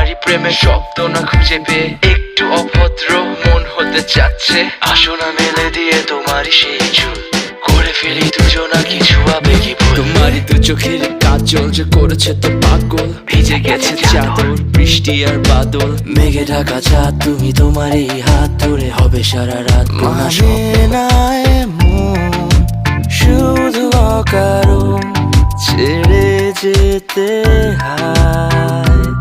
তোমারই প্রেমে শব্দ না খুঁজে পেয়ে একটু অভদ্র মন হতে চাচ্ছে। আসো না মেলে দিয়ে তোমারই সেই চুল, করে ফেলি দুজনা কিছু আবেগী ভুল। তোমারই দু চোখের কাজল যে করেছে তো পাগল, ভিজে গেছে চাদর বৃষ্টি আর বাদল। মেঘে ঢাকা চাঁদ তুমি তোমারই হাত ধরে হবে সারা রাত। মানে না এমন শুধু অকারণ ছেড়ে যেতে হয়।